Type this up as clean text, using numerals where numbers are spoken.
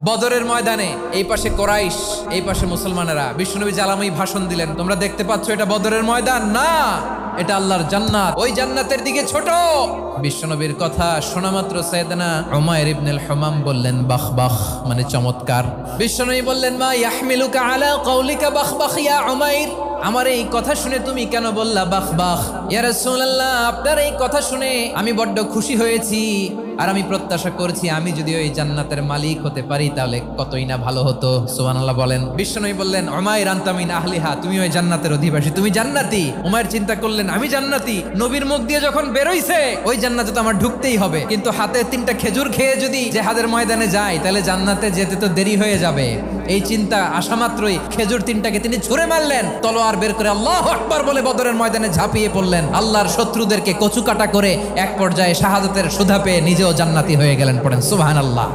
বদরের ময়দানে এই পাশে কোরাইশ, এই পাশে মুসলমানেরা। বিশ্বনবী জালাময়ী ভাষণ দিলেন, তোমরা দেখতে পাচ্ছ এটা বদরের ময়দান না, এটা আল্লাহর জান্নাত, ওই জান্নাতের দিকে ছোট। বিশ্বনবীর কথা শোনা মাত্র সাইয়েদনা উমাইর ইবনুল হুমাম বললেন বাখ বাখ, মানে চমৎকার। বিশ্বনবী বললেন মা ইয়াহমিলুকা আলা কওলিকা বাখ বাখ ইয়া উমাইর, আমার এই কথা শুনে তুমি কেন বললা বাখ বাখ? ইয়া রাসূলুল্লাহ, আপনার এই কথা শুনে আমি বড্ড খুশি হয়েছি, আর আমি প্রত্যাশা করছি আমি যদি ওই জান্নাতের মালিক হতে পারি তাহলে কতই না ভালো হতো। সুবহানাল্লাহ বলেন। বিশ্বনবী বললেন উমাইর আনতা মিন আহলিহা, তুমি ওই জান্নাতের অধিবাসী, তুমি জান্নাতি। উমাইর চিন্তা করলেন আমি জান্নাতি, নবীর মুখ দিয়ে যখন বেরোইছে ওই জান্নাতে তো আমার ঢুকতেই হবে, কিন্তু হাতে 3টা খেজুর খেয়ে যদি জেহাদের ময়দানে যাই তাহলে জান্নাতে যেতে তো দেরি হয়ে যাবে। এই চিন্তা আসা মাত্রই খেজুর 3টাকে তিনি ছুঁড়ে মারলেন, তলোয়ার বের করে আল্লাহু আকবার বলে বদরের ময়দানে ঝাঁপিয়ে পড়লেন। আল্লাহর শত্রুদেরকে কচুকাটা করে এক পর্যায়ে শাহাদাতের সুধা পেয়ে নিজেও জান্নাতি হয়ে গেলেন। পড়েন সুবহানাল্লাহ।